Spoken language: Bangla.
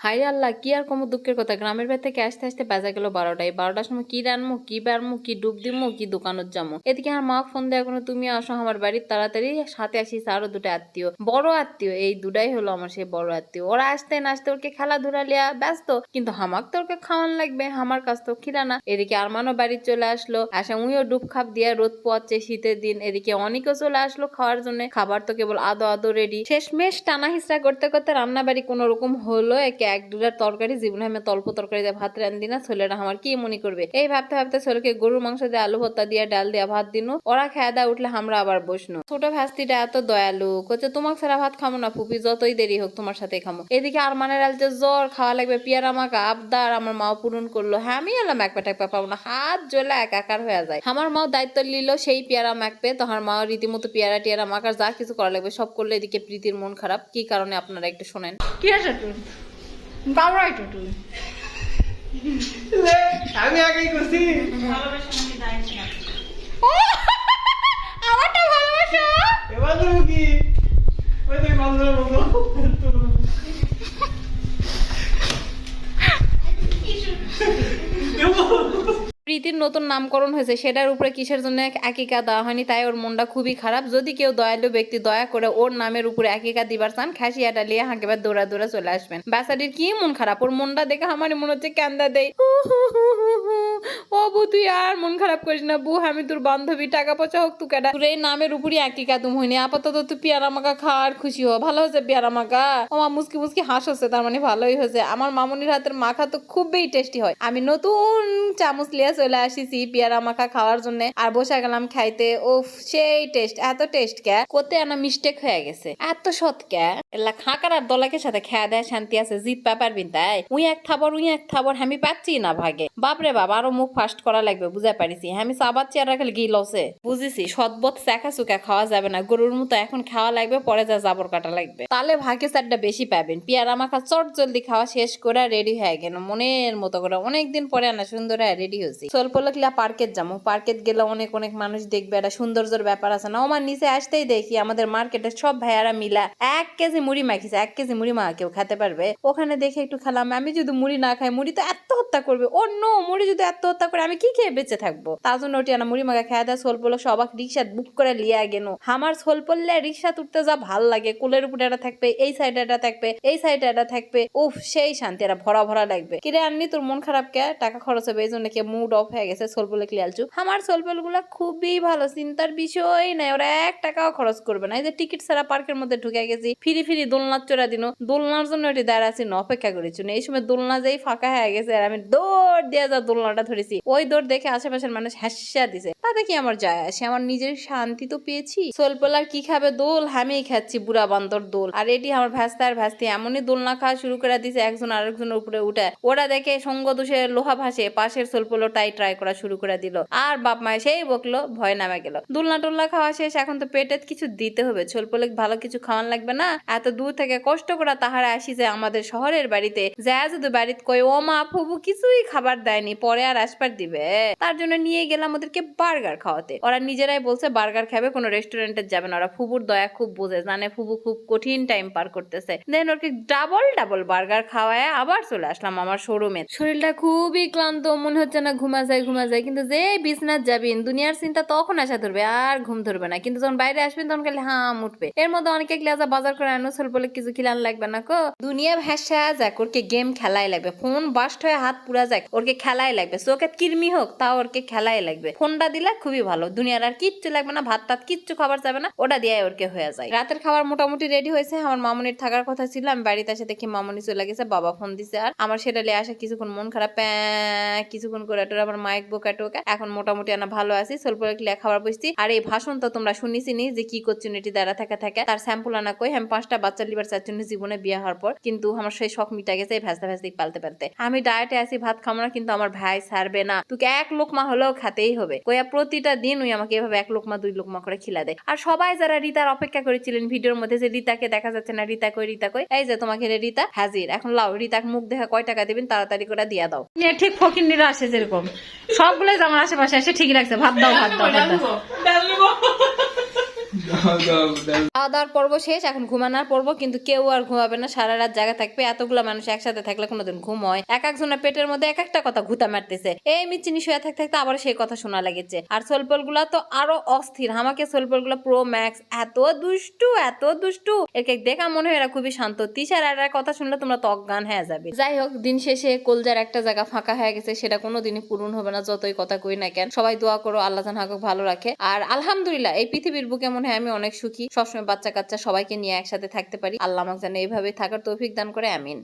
হায় আল্লাহ, কি আর কম দুঃখের কথা। গ্রামের বাড়ি থেকে আসতে আসতে বাজা গেল 12টায়। 12টার সময় কি রানমু, কি বাড়মু, কি ডুব দিমু, কি দোকানত যামু। এদিকে আমার মা ফোন দেয় কোনো তুমি আসো আমার বাড়ির তাড়াতাড়ি। সাথে আসিস আরো দুটা আত্মীয়, বড় আত্মীয়। এই দুটাই হলো আমার সেই বড় আত্মীয়। ওরা আসতে না আসতে ওরকে খেলাধুলা লিয়া ব্যস্ত, কিন্তু হামাক তো ওরকে খাওয়ান লাগবে, আমার কাছ তো খিদা না। এদিকে আরমানও বাড়ি চলে আসলো, আসা উইও ডুব খাপ দিয়ে রোদ পোয়াচ্ছে শীতের দিন। এদিকে অনেকেও চলে আসলো খাওয়ার জন্য। খাবার তো কেবল আদো আদো রেডি। শেষমেশ টানা হিসরা করতে করতে রান্না বাড়ি কোন রকম হলো। একে এক দুটার তরকারি, জীবনে আমি তল্প তরকারি দিয়ে ভাত রান্ধি না, ছেলেরা আমার কি মনে করবে। এই ভাবতে ভাবতে ছেলেকে গরুর মাংস দিয়ে আলু ভর্তা দিয়ে ডাল দিয়ে ভাত দিনু। ওরা খেয়া দেয়া উঠলে আমরা আবার বসনু। ছোট ভাস্তিটা এত দয়ালু, কচ্ছে তোমাকে ছাড়া ভাত খামো না ফুপি, যতই দেরি হোক তোমার সাথে খামো। এদিকে আর মানের আলতে জ্বর, খাওয়া লাগবে পিয়ারা মাখা আবদার। আমার মাও পূরণ করলো। হ্যাঁ আমি এলাম এক প্যাটা পাবো না, হাত জ্বলে একাকার হয়ে যায়। আমার মাও দায়িত্ব নিল সেই পেয়ারা মাখবে। তো আমার মাও রীতিমতো পেয়ারা টিয়ারা মাখার যা কিছু করা লাগবে সব করলে। এদিকে প্রীতির মন খারাপ, কি কারণে আপনারা একটু শোনেন। কি আছে তুই বাবরাই তো তুই আমি আগেই করছি। আমারটা ভালোবাসো। এবার তুমি কি ওই তুমি বান্ধব বলো প্রীতির নতুন নামকরণ হয়েছে, সেটার উপরে কিসের জন্য একিকা দেওয়া হয়নি, তাই ওর মনটা খুবই খারাপ। যদি কেউ দয়ালু ব্যক্তি দয়া করে ওর নামের উপরে একিকা দিবার চান, খাসিয়াটা লিয়ে হাঁকেবার দৌড়া দৌড়া চলে আসবেন। বাসাটির কি মন খারাপ, ওর মনটা দেখে আমার মনে হচ্ছে কান্দা দেয়। ও বু তুই আর মন খারাপ করিস না বু, আমি তোর বান্ধবী, টাকা পয়সা হোক তুই কেডা, তোর এই নামের উপরই একিকা তুম হইনি। আপাতত তুই পেয়ারা মাখা খা আর খুশি হ। ভালো হয়েছে পেয়ারা মাখা। ও মা মুসকি মুসকি হাস হচ্ছে, তার মানে ভালোই হয়েছে। আমার মামুনির হাতের মাখা তো খুবই টেস্টি হয়। আমি নতুন চামচ লিয়ে চলে আসিছি পেয়ারা মাখা খাওয়ার জন্য, আর বসে গেলাম খাইতে। ওফ সেই টেস্ট, এত টেস্ট কে কোতে আনা মিস্টেক হয়ে গেছে, এত সৎ কে এলা খাঁকার আর দলাকের সাথে খেয়া দেয় শান্তি আছে। জিত পেপার বিনতাই উই এক থাবর আমি পাচ্ছি না ভাগে। বাপরে বাপ, আরো মুখ ফাস্ট করা লাগবে বুঝা পারিছি। আমি সাবার চেয়ার রাখলে গিল আছে বুঝেছি। সদবত চাকা চুকা খাওয়া যাবে না, গরুর মতো এখন খাওয়া লাগবে, পরে যা জাবর কাটা লাগবে। তাহলে ভাগে চারটা বেশি পাবেন। পেয়ারা মাখা চট জলদি খাওয়া শেষ করে রেডি হয়ে গেল মনের মতো করে। অনেকদিন পরে আনা সুন্দর হয়ে রেডি হয়েছি। চলপলকলা পার্কেট যাবো। পার্কেট গেলে অনেক অনেক মানুষ দেখবে, একটা সৌন্দর্যের ব্যাপার আছে না। আমার নিচে আসতেই দেখি আমাদের মার্কেটের সব ভাইয়ারা মিলা 1 কেজি মুড়ি মাখিছে। 1 কেজি মুড়ি মা কেউ খেতে পারবে? ওখানে দেখে একটু খেলাম। আমি যদি মুড়ি না খাই, মুড়ি তো আত্মহত্যা করবে। ও নো, মুড়ি যদি আত্মহত্যা করে আমি কি খেয়ে বেঁচে থাকবো? তার জন্য ওটি আনা মুড়ি মাখা খেয়ে দেয়। সোলপলক সবাক রিক্সা বুক করে লিয়া গেল। আমার সোলপললে রিক্সা তুলতে যা ভাল লাগে। কোলের উপরে এটা থাকবে, এই সাইডে এটা থাকবে, এই সাইডে এটা থাকবে। উফ সেই শান্তি, এটা ভরা ভরা লাগবে। কিরে আননি তোর মন খারাপ কে? টাকা খরচ হবে এই জন্য কে মুড অফ হয়ে গেছে? সোলপলে ক্লিয়ালচু আমার সোলপল গুলা খুবই ভালো, চিন্তার বিষয় নাই। ওরা 1 টাকাও খরচ করবে না। এই যে টিকিট ছাড়া পার্কের মধ্যে ঢুকে গেছি, ফিরি ফিরি দোলনার চড়া দিন। দোলনার জন্য এটি দাঁড়া আছি, অপেক্ষা করেছি। এই সময় দোলনা যেই ফাঁকা হয়ে গেছে আর আমি দৌড় দিয়ে যা দোলনাটা ধরেছি, ওই দৌড় দেখে আশেপাশের মানুষ হাসিয়া দিছে। তাতে কি আমার যায় আসে, আমার নিজের শান্তি তো পেয়েছি। সোলপল আর কি খাবে দোল, আমিই খাচ্ছি বুড়া বান্দর দোল। আর এটি আমার ভাস্তা আর ভাস্তি এমনই দোলনা খাওয়া শুরু করে দিছে, একজন আরেকজনের উপরে উঠে। ওরা দেখে সঙ্গ দোষে লোহা ভাসে, পাশের সোলপলটাই ট্রাই করা শুরু করে দিল। আর বাপ মায় সেই বকলো, ভয় নামে গেল। দোলনা টোলনা খাওয়া শেষ, এখন তো পেটে কিছু দিতে হবে। সোলপলে ভালো কিছু খাওয়ান লাগবে না? এত দূর থেকে কষ্ট করে তাহারা আসি যে আমাদের শহরের বাড়িতে, যা যদি বাড়িতে কই ও মা ফুবু কিছুই খাবার দেয়নি, পরে আর আসবার দিবে। তার জন্য নিয়ে গেলাম ওদেরকে বার্গার খাওয়াতে। ওরা নিজেরাই বলছে বার্গার খাবে, কোনো রেস্টুরেন্টে যাবে না। ওরা ফুবুর দয়া খুব বোঝে, জানে ফুবু খুব কঠিন টাইম পার করতেছে। দেন ওকে ডাবল বার্গার খাওয়ায় আবার চলে আসলাম আমার শোরুমে। শরীরটা খুবই ক্লান্ত, মনে হচ্ছে না ঘুমা যায়। কিন্তু যে বিছনাথ যাবেন, দুনিয়ার চিন্তা তখন আসা ধরবে, আর ঘুম ধরবে না। কিন্তু যখন বাইরে আসবেন তখন খালি হাম উঠবে। এর মধ্যে অনেকে ক্লাসা বাজার করে আনো, চল বলে কিছু খিলান লাগবে না কো। দুনিয়া ভাষা যাক, ওরকে গেম খেলাই লাগবে। ফোন বাস্ট হয়ে হাত পুরা যাক, ওরকে খেলাই লাগবে। চোখে কিরমি হোক তাও ওরকে খেলাই লাগবে। ফোনটা দিলে খুবই ভালো, দুনিয়ার আর কিচ্ছু লাগবে না। ভাত টাত কিচ্ছু খাবার যাবে না, ওটা দিয়ে ওরকে হয়ে যায়। রাতের খাবার মোটামুটি রেডি হয়েছে। আমার মামুনির থাকার কথা ছিল, আমি বাড়িতে এসে দেখি মামুনি চলে গেছে। বাবা ফোন দিছে, আর আমার সেটা লিয়ে আসা কিছুক্ষণ মন খারাপ, কিছুক্ষণ করে আমার মাইক বোকা টোকা। এখন মোটামুটি আনা ভালো আছি। সোলপলে খাবার বসছি। আর এই ভাষণ তো তোমরা শুনিছি নি যে কি করছেন এটি দ্বারা থাকে তার স্যাম্পল আনা কই। আমি 5টা বাচ্চা লিবার চাচ্ছি জীবনে বিয়ে হওয়ার পর, কিন্তু আমার সেই শখ মিটা গেছে এই ভাজতে পালতে। আমি ডায়েটে আছি, ভাত খাবো না, কিন্তু আমার ভাই ছাড়বে না। তোকে 1 লোকমা হলেও খেতেই হবে কইয়া প্রতিটা দিন ওই আমাকে এভাবে 1 লোকমা 2 লোকমা করে খিলা দেয়। আর সবাই যারা রিতার অপেক্ষা করেছিলেন ভিডিওর মধ্যে যে রিতাকে দেখা যাচ্ছে না, রিতা কই, এই যে তোমাকে রিতা হাজির। এখন লাও, রিতাকে মুখ দেখা কয় টাকা দিবেন তাড়াতাড়ি করে দিয়া দাও। ঠিক ফকিন্নিরা আসে যেরকম, সবগুলোই আমার আশেপাশে এসে ঠিকই লাগছে। ভাত দাও। খাওয়া দাওয়ার পর্ব শেষ, এখন ঘুমানোর পর্ব। কিন্তু কেউ আর ঘুমাবে না, সারা রাত জায়গা থাকবে। এতগুলা মানুষ একসাথে থাকলে কোনোদিন ঘুম হয়? এক একজনের পেটের মধ্যে এক একটা কথা ঘুতা মারতেছে। এই মিচিনি শুয়ে থাকতে থাকতে আবার সেই কথা শোনা লেগেছে। আর সোলপল গুলা তো আরো অস্থির। আমাকে সোলপল গুলা প্রো ম্যাক্স এত দুষ্টু, এত দুষ্টু। একে দেখা মনে হয় এরা খুবই শান্ত। তিশার আর কথা শুনলে তোমরা তো অজ্ঞান হয়ে যাবে। যাই হোক, দিন শেষে কলজার একটা জায়গা ফাঁকা হয়ে গেছে, সেটা কোনোদিনই পূরণ হবে না যতই কথা কই না কেন। সবাই দোয়া করো আল্লাহ যেন হাকুক ভালো রাখে। আর আলহামদুলিল্লাহ এই পৃথিবীর বুকে মনে হয় আমি অনেক সুখী। সবসময় বাচ্চা কাচ্চা সবাইকে নিয়ে একসাথে থাকতে পারি। আল্লাহ আমাকে যেন এইভাবে থাকার তৌফিক দান করে, আমিন।